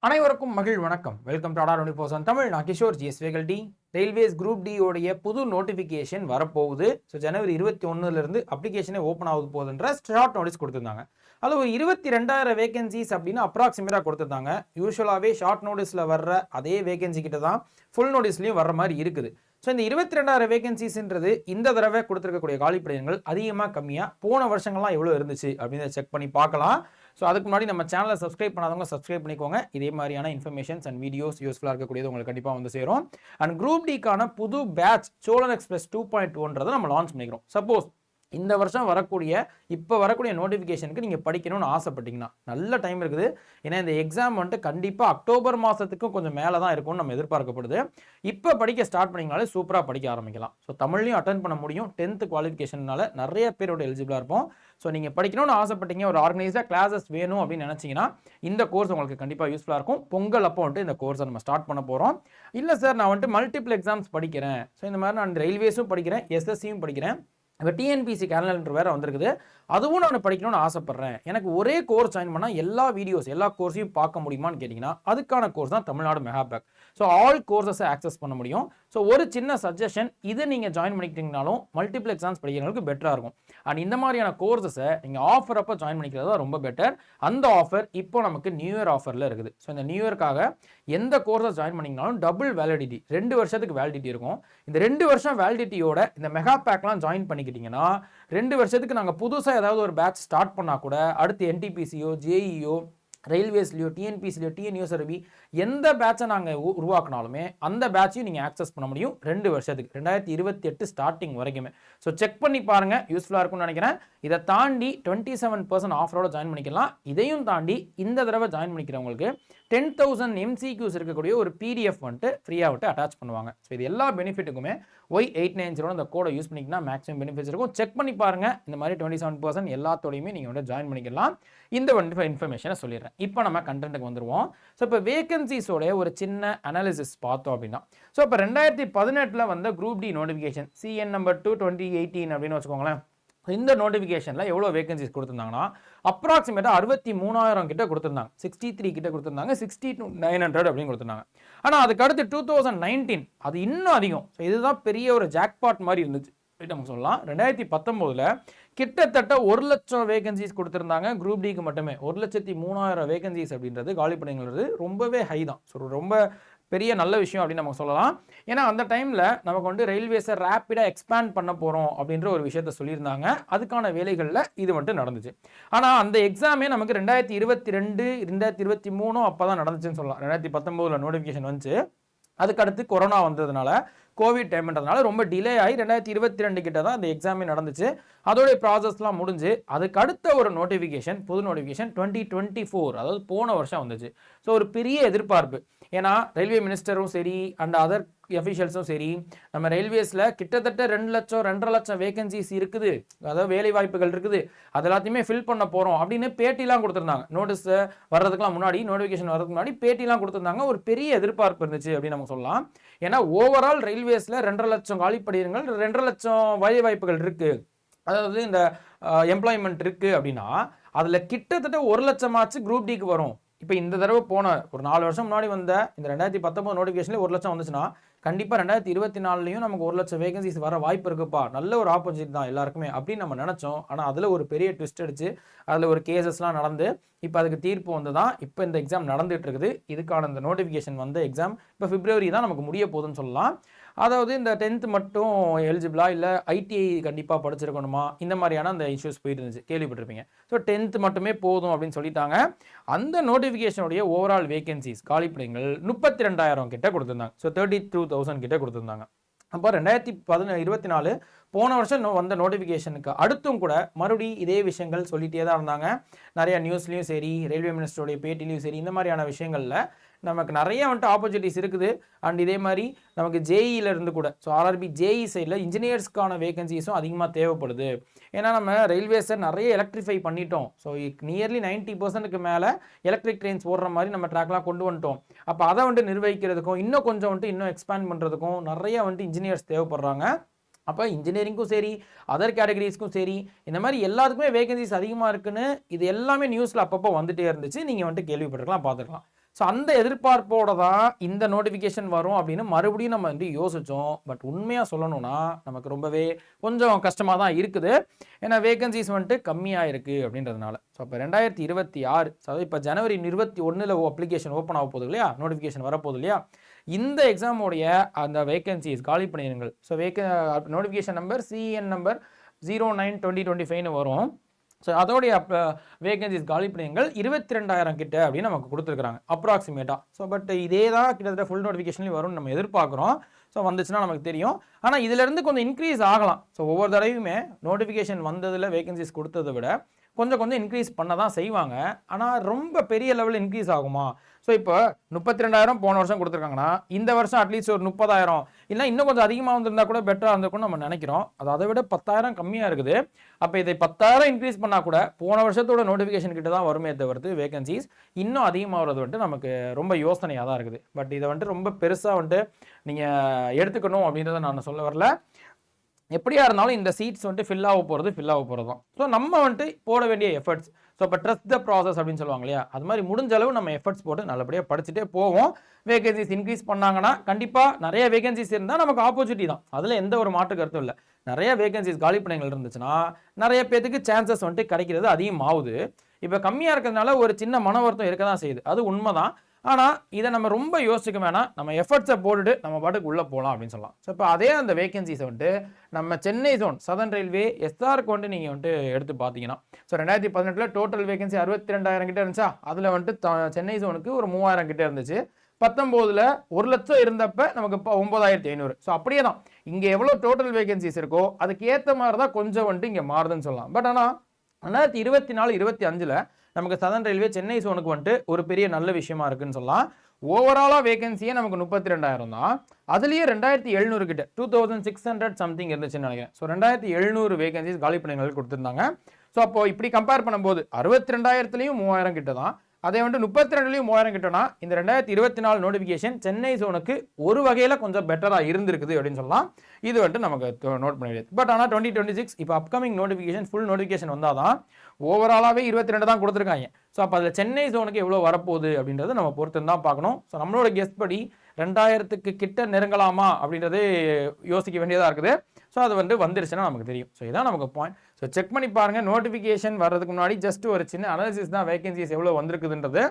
அனைவருக்கும் மகிழ் வணக்கம். வெல்கம் டு அடார் 24 தமிழ். நான் Kishore GS faculty. Railways group D உடைய புது நோட்டிஃபிகேஷன் வரப்போகுது. ஸோ ஜனவரி 21லேருந்து அப்ளிகேஷனே ஓப்பன் ஆகுது போகுதுன்ற ஷார்ட் நோட்டீஸ் கொடுத்துருந்தாங்க. அது ஒரு 22,000 வேகன்சிஸ் அப்படின்னு அப்ராக்சிமேட்டாக கொடுத்துருந்தாங்க. யூஸ்வலாகவே ஷார்ட் நோட்டீஸில் வர்ற அதே வேகன்சி கிட்ட தான் ஃபுல் நோட்டீஸ்லையும் வர்ற மாதிரி இருக்குது. ஸோ இந்த 22,000 வேகன்சிஸ்ன்றது இந்த தடவை கொடுத்துருக்கக்கூடிய காலிப்படையங்கள் அதிகமாக கம்மியாக போன வருஷங்கள்லாம் எவ்வளோ இருந்துச்சு அப்படின்னு செக் பண்ணி பார்க்கலாம். ஸோ அதுக்கு முன்னாடி நம்ம சேனலை சப்ஸ்கிரைப் பண்ணாதவங்க சப்ஸ்கிரைப் பண்ணிக்கோங்க. இதே மாதிரியான இன்ஃபர்மேஷன்ஸ் அண்ட் வீடியோஸ் யூஸ்ஃபுல்லாக இருக்கக்கூடியது உங்களுக்கு கண்டிப்பாக வந்து சேரும். அண்ட் குரூப் டிக்கான புது பேட்ச் சோழன் எக்ஸ்பிரஸ் 2.1 நம்ம லான்ச் பண்ணிக்கிறோம். சப்போஸ் இந்த வருஷம் இப்போ வரக்கூடிய நோட்டிஃபிகேஷனுக்கு நீங்கள் படிக்கணும்னு ஆசைப்பட்டீங்கன்னா நல்ல டைம் இருக்குது. ஏன்னா இந்த எக்ஸாம் கண்டிப்பாக அக்டோபர் மாதத்துக்கும் கொஞ்சம் மேலே தான் இருக்கும்னு நம்ம எதிர்பார்க்கப்படுது. இப்போ படிக்க ஸ்டார்ட் பண்ணிங்கனாலே சூப்பராக படிக்க ஆரம்பிக்கலாம். ஸோ தமிழ்லையும் அட்டன் பண்ண முடியும். 10th குவாலிஃபிகேஷனால நிறைய பேரோட எலிஜிபிளாக இருப்போம். ஸோ நீங்கள் படிக்கணும்னு ஆசைப்பட்டீங்க, ஒரு ஆர்கனைஸ்டாக கிளாஸஸ் வேணும் அப்படின்னு நினச்சிங்கன்னா இந்த கோர்ஸ் உங்களுக்கு கண்டிப்பாக யூஸ்ஃபுல்லாக இருக்கும். பொங்கல் அப்போ இந்த கோர்ஸை நம்ம ஸ்டார்ட் பண்ண போகிறோம். இல்லை சார், நான் மல்டிபிள் எக்ஸாம்ஸ் படிக்கிறேன், ஸோ இந்த மாதிரி நான் ரயில்வேஸும் படிக்கிறேன், எஸ்எஸ்சியும் படிக்கிறேன், இப்போ டிஎன்பிசி கேலண்டர் வேறு வந்திருக்குது, அதுவும் நான் படிக்கணும்னு ஆசைப்பட்றேன், எனக்கு ஒரே கோர்ஸ் ஜாயின் பண்ணால் எல்லா கோர்ஸையும் பார்க்க முடியுமான்னு கேட்டிங்கன்னா அதுக்கான கோர்ஸ் தான் Tamil Nadu mega pack. So all கோர்ஸஸை ஆக்சஸ் பண்ண முடியும். ஸோ ஒரு சின்ன சஜஷன், இதை நீங்கள் ஜாயின் பண்ணிக்கிட்டீங்கனாலும் மல்டிபிள் எக்ஸாம்ஸ் படிக்கிறவங்களுக்கு பெட்டராக இருக்கும். அண்ட் இந்த மாதிரியான கோர்ஸஸை நீங்கள் ஆஃபர் அப்போ ஜாயின் பண்ணிக்கிறது தான் ரொம்ப பெட்டர். அந்த ஆஃபர் இப்போ நமக்கு நியூ இயர் ஆஃபரில் இருக்குது. ஸோ இந்த நியூ இயர்க்காக எந்த கோர்ஸை ஜாயின் பண்ணிங்கனாலும் டபுள் வேலிடிட்டி, 2 வருஷத்துக்கு வேலிடிட்டி இருக்கும். இந்த 2 வருஷம் வேலிடிட்டியோட இந்த மெகா பேக்லாம் ஜாயின் பண்ணிக்கிட்டீங்கன்னா 2 வருஷத்துக்கு நாங்கள் புதுசாக ஏதாவது ஒரு பேட்ச் ஸ்டார்ட் பண்ணால் கூட அடுத்து என்டிபிசியோ, ஜேஇஓ, ரயில்வேஸ்லையோ, டிஎன்பிசிலையோ, டிஎன்யூஎஸ்ஆர்பி எந்த பேட்சை நாங்கள் உருவாக்கினாலுமே அந்த பேட்சையும் நீங்கள் ஆக்சஸ் பண்ண முடியும் 2 வருஷத்துக்கு, 2028 ஸ்டார்டிங் வரைக்குமே. ஸோ செக் பண்ணி பாருங்கள், யூஸ்ஃபுல்லாக இருக்கும்னு நினைக்கிறேன். இதை தாண்டி 27% ஆஃபரோட ஜாயின் பண்ணிக்கலாம். இதையும் தாண்டி இந்த தடவை ஜாயின் பண்ணிக்கிறவங்களுக்கு 10,000 MCQs இருக்கக்கூடிய ஒரு பிடிஎஃப் ஃப்ரீயாக அட்டாச் பண்ணுவாங்க. ஸோ இது எல்லா பெனிஃபிட்டுக்குமே Y890 அந்த கோடை யூஸ் பண்ணிங்கன்னா மேக்ஸிமம் பெனிஃபிட்ஸ் இருக்கும். செக் பண்ணி பாருங்கள். இந்த மாதிரி 27% எல்லாத்தோடையுமே நீங்கள் ஜாயின் பண்ணிக்கலாம். இந்த இன்ஃபர்மேஷனை சொல்லிடுறேன். இப்போ நம்ம கண்டென்ட்டுக்கு வந்துடுவோம். ஸோ இப்போ வேகன்சிஸோட ஒரு சின்ன அனாலிசிஸ் பார்த்தோம் அப்படின்னா, ஸோ இப்போ 2018 வந்த group D notification CN number 2/2018 அப்படின்னு வச்சுக்கோங்களேன். இந்த நோட்டிஃபிகேஷனில் எவ்வளோ வேகன்சிஸ் கொடுத்துருந்தாங்கன்னா அப்ராக்சிமேட்டாக 63,000 கிட்ட கொடுத்துருந்தாங்க, 63 கிட்ட கொடுத்துருந்தாங்க, 62,900 அப்படின்னு கொடுத்துருந்தாங்க. ஆனால் அதுக்கு அடுத்து 2019 அது இன்னும் அதிகம். ஸோ இதுதான் பெரிய ஒரு ஜாக்பாட் மாதிரி இருந்துச்சு நம்ம சொல்லலாம். 2019 கிட்டத்தட்ட 1 லட்சம் வேகன்சிஸ் கொடுத்துருந்தாங்க குரூப் டிக்கு மட்டுமே. 1,03,000 வேகன்சிஸ் அப்படின்றது காலிப்படைங்கிறது ரொம்பவே ஹை தான். ஸோ ரொம்ப பெரிய நல்ல விஷயம் அப்படின்னு நம்ம சொல்லலாம். ஏன்னா அந்த டைமில் நமக்கு ரயில்வேஸை ரேப்பிடாக எக்ஸ்பேண்ட் பண்ண போகிறோம் அப்படின்ற ஒரு விஷயத்த சொல்லியிருந்தாங்க. அதுக்கான வேலைகளில் இது நடந்துச்சு. ஆனால் அந்த எக்ஸாமே நமக்கு 2022, 2023 அப்போ தான் நடந்துச்சுன்னு சொல்லலாம். 2019 நோட்டிஃபிகேஷன் வந்துச்சு. அதுக்கடுத்து கொரோனா வந்ததுனால, கோவிட் டைம்ன்றதுனால ரொம்ப டிலே ஆகி 2022 கிட்ட தான் அந்த எக்ஸாமே நடந்துச்சு. அதோடைய ப்ராசஸ்லாம் முடிஞ்சு அதுக்கு அடுத்த ஒரு நோட்டிஃபிகேஷன், புது நோட்டிஃபிகேஷன் 2024, அதாவது போன வருஷம் வந்துச்சு. ஸோ ஒரு பெரிய எதிர்பார்ப்பு. ஏன்னா ரயில்வே மினிஸ்டரும் சரி அண்ட் அதர் அஃபிஷியல்ஸும் சரி, நம்ம ரயில்வேஸில் கிட்டத்தட்ட 2 லட்சம் 2.5 லட்சம் வேகன்சிஸ் இருக்குது, அதாவது வேலை வாய்ப்புகள் இருக்குது, அது எல்லாத்தையுமே ஃபில் பண்ண போகிறோம் அப்படின்னு பேட்டிலாம் கொடுத்துருந்தாங்க. நோட்டீஸ் வர்றதுக்குலாம் முன்னாடி, நோட்டிஃபிகேஷன் வர்றதுக்கு முன்னாடி பேட்டிலாம் கொடுத்துருந்தாங்க. ஒரு பெரிய எதிர்பார்ப்பு இருந்துச்சு அப்படின்னு நம்ம சொல்லலாம். ஏன்னா ஓவரால் ரயில்வேஸில் 2.5 லட்சம் காலிப்படையினங்கள், 2.5 லட்சம் வேலை வாய்ப்புகள் இருக்குது, அதாவது இந்த எம்ப்ளாய்மெண்ட் இருக்குது அப்படின்னா அதில் கிட்டத்தட்ட 1 லட்சமாச்சு குரூப் டிக்கு வரும். இப்போ இந்த தடவை போன ஒரு 4 வருஷம் முன்னாடி வந்த இந்த 2019 நோட்டிஃபிகேஷன்லேயே 1 லட்சம் வந்துச்சுன்னா கண்டிப்பாக 2024 நமக்கு 1 லட்சம் வேகன்சிஸ் வர வாய்ப்பு இருக்குப்பா, நல்ல ஒரு ஆப்பர்ச்சுனிட்டி தான் எல்லாருக்குமே அப்படின்னு நம்ம நினச்சோம். ஆனால் அதில் ஒரு பெரிய ட்விஸ்ட் அடிச்சு, அதில் ஒரு கேசஸ்லாம் நடந்து இப்போ அதுக்கு தீர்ப்பு வந்து தான் இப்போ இந்த எக்ஸாம் நடந்துகிட்டு இருக்குது. இதுக்கான இந்த நோட்டிஃபிகேஷன் வந்த எக்ஸாம் இப்போ பிப்ரவரி தான் நமக்கு முடிய போகுதுன்னு சொல்லலாம். அதாவது இந்த 10th மட்டும் எலிஜிபிளா, இல்லை ஐடிஐ கண்டிப்பாக படிச்சிருக்கணுமா, இந்த மாதிரியான அந்த இஷ்யூஸ் போயிட்டு இருந்துச்சு, கேள்விப்பட்டிருப்பீங்க. ஸோ 10th மட்டுமே போதும் அப்படின்னு சொல்லிட்டாங்க. அந்த நோட்டிஃபிகேஷனுடைய ஓவரால் வேகன்சிஸ் காலிப்படைகள் 32,000 கிட்ட கொடுத்துருந்தாங்க. ஸோ 32,000 கிட்ட கொடுத்துருந்தாங்க. அப்போ 2024 போன வருஷம் வந்த நோட்டிஃபிகேஷனுக்கு அடுத்தும் கூட மறுபடியும் இதே விஷயங்கள் சொல்லிகிட்டே தான் இருந்தாங்க. நிறைய நியூஸ்லையும் சரி, ரயில்வே மினிஸ்டருடைய பேட்டிலையும் சரி, இந்த மாதிரியான விஷயங்களில் நமக்கு நிறைய ஆப்பர்ச்சுனிட்டிஸ் இருக்குது. அண்ட் இதே மாதிரி நமக்கு ஜேஇலேருந்து கூட, ஸோ ஆர்ஆர்பி ஜேஇ சைடில் இன்ஜினியர்ஸ்க்கான வேகன்சிஸும் அதிகமாக தேவைப்படுது. ஏன்னா நம்ம ரயில்வேஸை நிறைய எலக்ட்ரிஃபை பண்ணிட்டோம். ஸோ நியர்லி 90% மேலே எலக்ட்ரிக் ட்ரெயின்ஸ் ஓடுற மாதிரி நம்ம ட்ராக்லாம் கொண்டு வந்துட்டோம். அப்போ அதை நிர்வகிக்கிறதுக்கும் இன்னும் கொஞ்சம் இன்னும் எக்ஸ்பேண்ட் பண்ணுறதுக்கும் நிறைய இன்ஜினியர்ஸ் தேவைப்படுறாங்க. அப்போ இன்ஜினியரிங்கும் சரி, அதர் கேட்டகரிஸ்க்கும் சரி, இந்த மாதிரி எல்லாத்துக்குமே வேகன்சிஸ் அதிகமாக இருக்குன்னு இது எல்லாமே நியூஸில் அப்பப்போ வந்துட்டே இருந்துச்சு. நீங்கள் கேள்விப்பட்டிருக்கலாம், பார்த்துருக்கலாம். ஸோ அந்த எதிர்பார்ப்போட தான் இந்த நோட்டிஃபிகேஷன் வரும் அப்படின்னு மறுபடியும் நம்ம வந்து யோசித்தோம். பட் உண்மையாக சொல்லணும்னா நமக்கு ரொம்பவே கொஞ்சம் கஷ்டமாக தான் இருக்குது. ஏன்னா வேகன்சிஸ் வந்துட்டு கம்மியாக இருக்குது அப்படின்றதுனால. ஸோ இப்போ 2026 அதாவது இப்போ ஜனவரி 21 அப்ளிகேஷன் ஓப்பன் ஆக போகுது இல்லையா, நோட்டிஃபிகேஷன் வரப்போகுது இல்லையா, இந்த எக்ஸாமோடைய அந்த வேகன்சிஸ் காலி பணியிடங்கள், so notification number CN number 09/2025 வரும். ஸோ அதோடைய வேகன்சிஸ் காலி பணியிடங்கள் 22,000 கிட்ட அப்படின்னு நமக்கு கொடுத்துருக்காங்க அப்ராக்சிமேட்டாக. ஸோ பட் இதே தான் கிட்டத்தட்ட ஃபுல் நோட்டிஃபிகேஷன்லேயும் வரும்னு நம்ம எதிர்பார்க்குறோம். ஸோ வந்துச்சுன்னா நமக்கு தெரியும். ஆனால் இதிலேருந்து கொஞ்சம் இன்க்ரீஸ் ஆகலாம். ஸோ ஒவ்வொரு தடவையுமே நோட்டிஃபிகேஷன் வந்ததில் வேகன்சிஸ் கொடுத்ததை விட கொஞ்சம் இன்க்ரீஸ் பண்ண தான் செய்வாங்க. ஆனால் ரொம்ப பெரிய லெவலில் இன்க்ரீஸ் ஆகுமா? ஸோ இப்போ 32,000 போன வருஷம் கொடுத்துருக்காங்கன்னா இந்த வருஷம் அட்லீஸ்ட் ஒரு 30,000 இல்லை இன்னும் கொஞ்சம் அதிகமாக வந்திருந்தா கூட பெட்டராக இருந்திருக்கும்னு நம்ம நினைக்கிறோம். அது அதை விட 10,000 கம்மியாக இருக்குது. அப்போ இதை 10,000 இன்க்ரீஸ் பண்ணால் கூட போன வருஷத்தோட நோட்டிஃபிகேஷன் கிட்ட தான் வருமே தவிர்த்து வேகன்சிஸ் இன்னும் அதிகமாகிறது வந்துட்டு நமக்கு ரொம்ப யோசனையாக தான் இருக்குது. பட் இதை வந்துட்டு ரொம்ப பெருசாக வந்துட்டு நீங்கள் எடுத்துக்கணும் அப்படின்றத நான் சொல்ல வரல. எப்படியா இருந்தாலும் இந்த சீட்ஸ் வந்துட்டு ஃபில் ஆக போகிறது தான். ஸோ நம்ம வந்துட்டு போட வேண்டிய எஃபர்ட்ஸ், ஸோ இப்போ ட்ரஸ்ட் த ப்ராசஸ் அப்படின்னு சொல்லுவாங்க இல்லையா, அது மாதிரி முடிஞ்ச அளவு நம்ம எஃபர்ட்ஸ் போட்டு நல்லபடியாக படிச்சுட்டே போவோம். வேகன்சிஸ் இன்க்ரீஸ் பண்ணாங்கன்னா கண்டிப்பாக நிறைய வேகன்சிஸ் இருந்தால் நமக்கு ஆப்பர்ச்சுனிட்டி தான், அதில் எந்த ஒரு மாற்று கருத்தும் இல்லை. நிறைய வேகன்சிஸ் காலி பணிகள் இருந்துச்சுன்னா நிறைய பேருக்கு சான்சஸ் வந்துட்டு கிடைக்கிறது அதிகமாகுது. இப்போ கம்மியாக இருக்கிறதுனால ஒரு சின்ன மன வருத்தம் இருக்க தான் செய்யுது, அது உண்மை தான். ஆனால் இதை நம்ம ரொம்ப யோசிக்க வேணாம், நம்ம எஃபர்ட்ஸை போட்டுட்டு நம்ம பாட்டுக்கு உள்ளே போகலாம் அப்படின்னு சொல்லலாம். ஸோ இப்போ அதே அந்த வேகன்சிஸை வந்துட்டு நம்ம சென்னை ஜோன் சதர்ன் ரயில்வே எஸ்ஆருக்கு வந்துட்டு நீங்கள் வந்துட்டு எடுத்து பார்த்தீங்கன்னா, ஸோ 2018 டோட்டல் வேகன்சி 62,000 கிட்ட இருந்துச்சா, அதில் வந்துட்டு சென்னை ஜோனுக்கு ஒரு 3,000 கிட்ட இருந்துச்சு. 19 1,00,000 இருந்தப்ப நமக்கு 9,500. ஸோ அப்படியே தான் இங்கே எவ்வளோ டோட்டல் வேகன்சிஸ் இருக்கோ அதுக்கு ஏற்ற மாதிரி தான் கொஞ்சம் வந்துட்டு இங்கே மாறுதுன்னு சொல்லலாம். பட் ஆனால் 2024-25 நமக்கு சதர்ன் ரயில்வே சென்னை ஜோனுக்கு வந்துட்டு ஒரு பெரிய நல்ல விஷயமா இருக்குன்னு சொல்லலாம். ஓவராலாக வேகன்சியே நமக்கு 32,000 தான். அதுலேயே 2,700 கிட்ட 2,600 சம்திங் இருந்துச்சுன்னு நினைக்கிறேன். ஸோ 2,700 வேகன்சிஸ் காலி பணிகள் கொடுத்துருந்தாங்க. ஸோ அப்போ இப்படி கம்பேர் பண்ணும்போது 62,000 3,000 கிட்ட தான், அதே வந்துட்டு 32 3,000 கிட்டனா இந்த 2024 நோட்டிஃபிகேஷன் சென்னை ஜோனுக்கு ஒரு வகையில் கொஞ்சம் பெட்டராக இருந்திருக்குது அப்படின்னு சொல்லலாம். இது வந்துட்டு நமக்கு நோட் பண்ணிடுது. பட் ஆனால் 2026 இப்போ அப்கமிங் நோட்டிஃபிகேஷன் ஃபுல் நோட்டிஃபிகேஷன் வந்தால் தான் ஓவராலாகவே 22 தான் கொடுத்துருக்காங்க. ஸோ அப்போ அதில் சென்னை ஜோனுக்கு எவ்வளோ வரப்போகுது அப்படின்றது நம்ம பொறுத்து தான் பார்க்கணும். ஸோ நம்மளோட கெஸ் படி 2,000 கிட்ட நெருங்கலாமா அப்படின்றது யோசிக்க வேண்டியதாக இருக்குது. ஸோ அது வந்துருச்சுன்னா நமக்கு தெரியும். ஸோ இதான் நமக்கு பாயிண்ட். ஸோ செக் பண்ணி பாருங்கள். நோட்டிஃபிகேஷன் வர்றதுக்கு முன்னாடி ஜஸ்ட் ஒரு சின்ன அனாலிசிஸ் தான் வேகன்சிஸ் எவ்வளோ வந்திருக்குதுன்றது.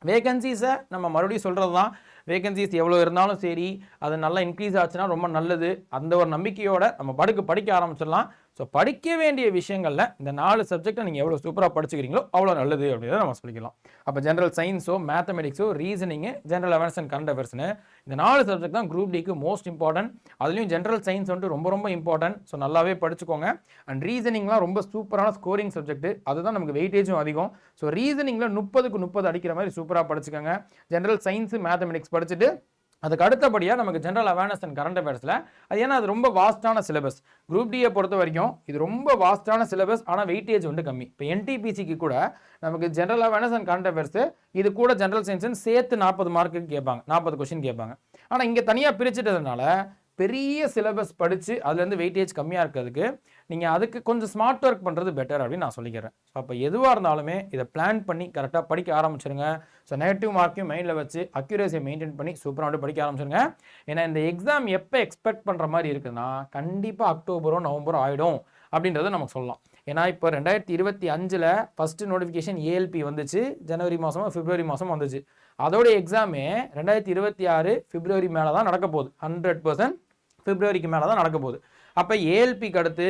வேகன்சிஸை நம்ம மறுபடியும் சொல்கிறது தான், வேகன்சிஸ் எவ்வளோ இருந்தாலும் சரி அது நல்லா இன்க்ரீஸ் ஆச்சுன்னா ரொம்ப நல்லது. அந்த ஒரு நம்பிக்கையோட நம்ம படிக்க ஆரம்பிச்சிடலாம். ஸோ படிக்க வேண்டிய விஷயங்களில் இந்த 4 சப்ஜெக்டை நீங்கள் எவ்வளோ சூப்பராக படிச்சுக்கிறீங்களோ அவ்வளோ நல்லது அப்படின்றத நம்ம சொல்லிக்கலாம். அப்போ ஜென்ரல் சயின்ஸோ மேத்தமெட்டிக்ஸோ reasoning general awareness and current அஃபேர்ஸ்னு இந்த 4 சப்ஜெக்ட் தான் குரூப் டிக்கு மோஸ்ட் இம்பார்ட்டன்ட். அதுலேயும் ஜென்ரல் சயின்ஸ் வந்துட்டு ரொம்ப இம்பார்ட்டன்ட். ஸோ நல்லாவே படிச்சுக்கோங்க. அண்ட் ரீசனிங்லாம் ரொம்ப சூப்பரான ஸ்கோரிங் சப்ஜெக்ட், அதுதான் நமக்கு வெயிட்டேஜும் அதிகம். ஸோ ரீசனிங்கில் 30க்கு 30 அடிக்கிற மாதிரி சூப்பராக படிச்சுக்கோங்க. ஜென்ரல் சயின்ஸு மேத்தமெட்டிக்ஸ் படிச்சுட்டு அதுக்கு அடுத்தபடியாக நமக்கு ஜென்ரல் அவேர்னஸ் அண்ட் கரண்ட் அஃபேர்ஸில் அது ஏன்னா அது ரொம்ப வாஸ்டான சிலபஸ். குரூப் டியை பொறுத்த வரைக்கும் இது ரொம்ப வாஸ்டான சிலபஸ், ஆனால் வெயிட்டேஜ் கம்மி. இப்போ என்டிபிசிக்கு கூட நமக்கு general awareness and current affairs இது கூட ஜென்ரல் சயின்ஸ்னு சேர்த்து 40 மார்க்குக்கு கேட்பாங்க, 40 கொஸ்டின் கேட்பாங்க. ஆனால் இங்கே தனியாக பிரிச்சுட்டதுனால பெரிய சிலபஸ் படித்து அதுலேருந்து வெயிட்டேஜ் கம்மியாக இருக்கிறதுக்கு நீங்கள் அதுக்கு கொஞ்சம் ஸ்மார்ட் ஒர்க் பண்ணுறது பெட்டர் அப்படின்னு நான் சொல்லிக்கிறேன். ஸோ அப்போ எதுவாக இருந்தாலுமே இதை பிளான் பண்ணி கரெக்டாக படிக்க ஆரம்பிச்சிருங்க. ஸோ நெகட்டிவ் மார்க்கையும் மைண்டில் வச்சு அக்யூரேசியை மெயின்டைன் பண்ணி சூப்பராக படிக்க ஆரம்பிச்சிருங்க. ஏன்னா இந்த எக்ஸாம் எப்போ எக்ஸ்பெக்ட் பண்ணுற மாதிரி இருக்குதுன்னா கண்டிப்பாக அக்டோபரோ நவம்பரோ ஆகிடும் அப்படின்றத நமக்கு சொல்லலாம். ஏன்னா இப்போ 2025 ஃபஸ்ட்டு நோட்டிஃபிகேஷன் ஏஎல்பி வந்துச்சு, ஜனவரி மாதமோ பிப்ரவரி மாதம் வந்துச்சு. அதோடைய எக்ஸாமே 2026 பிப்ரவரி மேலே தான் நடக்க போகுது. 100% பிப்ரவரிக்கு மேலே தான் நடக்க போகுது. அப்போ ஏஎல்பிக்கு அடுத்து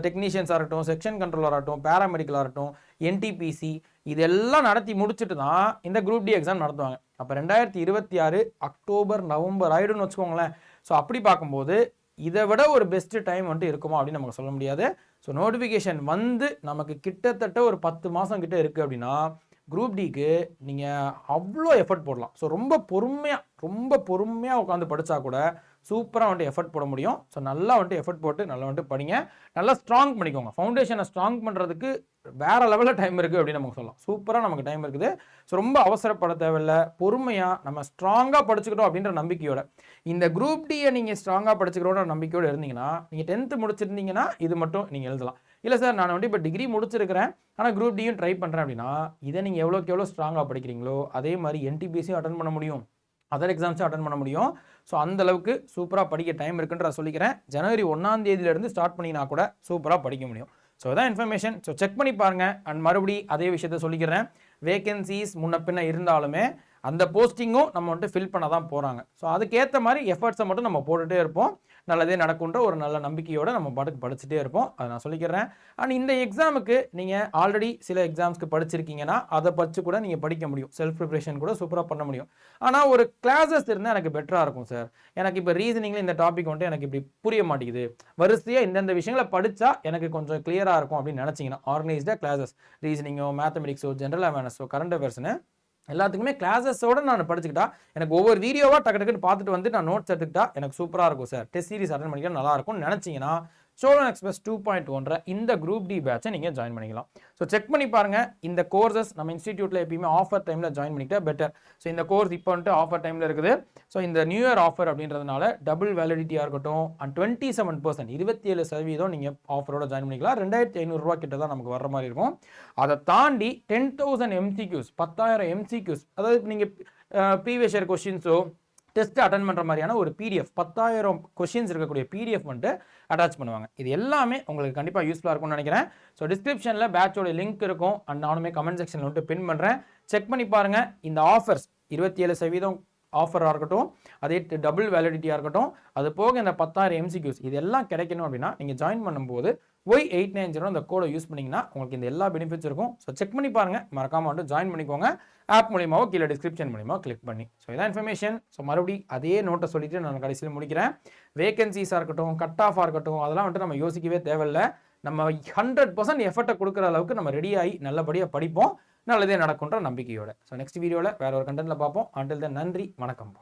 டெக்னீஷியன்ஸாக இருக்கட்டும், செக்ஷன் கண்ட்ரோலராக இருக்கட்டும், பேராமெடிக்கலாக இருக்கட்டும், என்டிபிசி இதெல்லாம் நடத்தி முடிச்சுட்டு தான் இந்த குரூப் டி எக்ஸாம் நடத்துவாங்க. அப்போ 2026 அக்டோபர் நவம்பர் ஆகிடும்னு வச்சுக்கோங்களேன். ஸோ அப்படி பார்க்கும்போது இதை விட ஒரு பெஸ்ட்டு டைம் இருக்குமா அப்படின்னு நமக்கு சொல்ல முடியாது. ஸோ நோட்டிஃபிகேஷன் நமக்கு கிட்டத்தட்ட ஒரு 10 மாதம் கிட்ட இருக்குது அப்படின்னா குரூப் டிக்கு நீங்கள் அவ்வளோ எஃபர்ட் போடலாம். ஸோ ரொம்ப பொறுமையாக உட்காந்து படித்தா கூட சூப்பராக எஃபர்ட் போட முடியும். ஸோ நல்லா எஃபர்ட் போட்டு நல்லா படிங்க, நல்லா ஸ்ட்ராங் பண்ணிக்கோங்க. ஃபவுண்டேஷனை ஸ்ட்ராங் பண்ணுறதுக்கு வேறு லெவலில் டைம் இருக்குது அப்படின்னு நமக்கு சொல்லலாம். சூப்பராக நமக்கு டைம் இருக்குது. ஸோ ரொம்ப அவசரப்பட தேவையில்லை, பொறுமையாக நம்ம ஸ்ட்ராங்காக படிச்சுக்கிட்டோம் அப்படின்ற நம்பிக்கையோட இந்த குரூப் டியை நீங்கள் ஸ்ட்ராங்காக படிச்சுக்கிறோன்ற நம்பிக்கையோடு இருந்தீங்கன்னா நீங்கள் 10th முடிச்சிருந்தீங்கன்னா இது மட்டும் நீங்கள் எழுதலாம். இல்லை சார் நான் வந்துட்டு இப்போ டிகிரி முடிச்சிருக்கிறேன் ஆனால் குரூப் டியும் ட்ரை பண்ணுறேன் அப்படின்னா இதை நீங்கள் எவ்வளோக்கு எவ்வளோ ஸ்ட்ராங்காக படிக்கிறீங்களோ அதே மாதிரி என்டிபிசியும் அட்டன் பண்ண முடியும், அதர் எக்ஸாம்ஸும் அட்டன் பண்ண முடியும். ஸோ அந்த அளவுக்கு சூப்பராக படிக்க டைம் இருக்குன்ற சொல்லிக்கிறேன். ஜனவரி 1ஆம் தேதியிலேருந்து ஸ்டார்ட் பண்ணினா கூட சூப்பராக படிக்க முடியும். ஸோ இதான் இன்ஃபர்மேஷன். ஸோ செக் பண்ணி பாருங்கள். அண்ட் மறுபடி அதே விஷயத்த சொல்லிக்கிறேன், வேகன்சிஸ் முன்ன பின்ன இருந்தாலுமே அந்த போஸ்டிங்கும் நம்ம வந்துட்டு ஃபில் பண்ண தான் போகிறாங்க. ஸோ அதுக்கேற்ற மாதிரி எஃபர்ட்ஸை மட்டும் நம்ம போட்டுகிட்டே இருப்போம். நல்லதே நடக்குன்ற ஒரு நல்ல நம்பிக்கையோடு நம்ம பாட்டுக்கு படிச்சுட்டே இருப்போம். அதை நான் சொல்லிக்கிறேன். அண்ட் இந்த எக்ஸாமுக்கு நீங்கள் ஆல்ரெடி சில எக்ஸாம்ஸ்க்கு படிச்சிருக்கீங்கன்னா அதை படித்து கூட நீங்கள் படிக்க முடியும். செல்ஃப் ப்ரிப்ரேஷன் கூட சூப்பராக பண்ண முடியும். ஆனால் ஒரு கிளாஸஸ் இருந்தால் எனக்கு பெட்டராக இருக்கும் சார். எனக்கு இப்போ ரீசனிங்கில் இந்த டாபிக் வந்துட்டு எனக்கு இப்படி புரிய மாட்டேங்குது, வரிசையாக இந்தந்த விஷயங்களை படித்தா எனக்கு கொஞ்சம் கிளியராக இருக்கும் அப்படின்னு நினச்சிங்கன்னா ஆர்கனைஸ்டாக கிளாஸஸ் ரீசனிங்கோ மேத்தமெட்டிக்ஸோ ஜென்ரல் அவேர்னஸோ கரண்ட் அஃபேர்ஸ்னு எல்லாத்துக்குமே கிளாஸஸோடு நான் படிச்சுக்கிட்டா எனக்கு ஒவ்வொரு வீடியோவாக டக்கு டக்குன்னு பார்த்துட்டு வந்து நான் நோட்ஸ் எடுத்துக்கிட்டா எனக்கு சூப்பராக இருக்கும் சார், டெஸ்ட் சீரிஸ் அட்டன் பண்ணிக்க நல்லா இருக்கும்னு நினச்சிங்கன்னா சோழன் எக்ஸ்பிரஸ் 2.1 இந்த குரூப் டி பேட்சை நீங்கள் ஜாயின் பண்ணிக்கலாம். ஸோ செக் பண்ணி பாருங்கள். இந்த கோர்சஸ் நம்ம இன்ஸ்டிடியூட்டில் எப்பயுமே ஆஃபர் டைமில் ஜாயின் பண்ணிக்கிட்டா பெட்டர். ஸோ இந்த கோர்ஸ் இப்போ வந்துட்டு ஆஃபர் டைமில் இருக்குது. ஸோ இந்த நியூ இயர் ஆஃபர் அப்படின்றதுனால டபுள் வேலிடிட்டியாக இருக்கட்டும் அண்ட் 27% 27% நீங்கள் ஆஃபரோட ஜாயின் பண்ணிக்கலாம். 2500 கிட்ட தான் நமக்கு வர மாதிரி இருக்கும். அதை தாண்டி 10,000 MCQs 10,000 MCQs, அதாவது நீங்கள் ப்ரீவியஸ் இயர் கொஸ்டின்ஸோ டெஸ்ட் அட்டன் பண்ணுற மாதிரியான ஒரு PDF 10,000 கொஸ்டின்ஸ் இருக்கக்கூடிய PDF வந்துட்டு அட்டாச் பண்ணுவாங்க. இது எல்லாமே உங்களுக்கு கண்டிப்பாக யூஸ்ஃபுல்லாக இருக்கும்னு நினைக்கிறேன். ஸோ டிஸ்கிரிப்ஷனில் பேட்சோட லிங்க் இருக்கும் அண்ட் நானுமே கமெண்ட் செக்ஷனில் வந்துட்டு பின் பண்ணுறேன். செக் பண்ணி பாருங்கள். இந்த ஆஃபர்ஸ் 27% ஆஃபராக இருக்கட்டும், அதே டபுள் வேலிடிட்டியாக இருக்கட்டும், அது போக இந்த 10,000 MCQs இதெல்லாம் கிடைக்கணும் அப்படின்னா நீங்கள் ஜாயின் பண்ணும்போது Y890 அந்த கோடை யூஸ் பண்ணிங்கன்னா உங்களுக்கு இந்த எல்லா பெனிஃபிட்ஸ் இருக்கும். ஸோ செக் பண்ணி பாருங்கள். மறக்காமல் வந்து ஜாயின் பண்ணிக்கோங்க. ஆப் மூலியமாவோ கீழே டிஸ்கிரிப்ஷன் மூலியமாக கிளிக் பண்ணி. ஸோ இதான் இன்ஃபர்மேஷன். ஸோ மறுபடியும் அதே நோட்டை சொல்லிட்டு நான் கடைசியில் முடிக்கிறேன். வேகன்சிஸாக இருக்கட்டும், கட் ஆஃபாக இருக்கட்டும், அதெல்லாம் வந்துட்டு நம்ம யோசிக்கவே தேவையில்லை. நம்ம 100% எஃபர்ட்டை கொடுக்குற அளவுக்கு நம்ம ரெடியாகி நல்லபடியாக படிப்போம். நல்லதே நடக்குன்ற நம்பிக்கையோட. ஸோ நெக்ஸ்ட் வீடியோவில் வேற ஒரு கண்டென்ட்டில் பார்ப்போம். அண்டில் தென் நன்றி, வணக்கம்.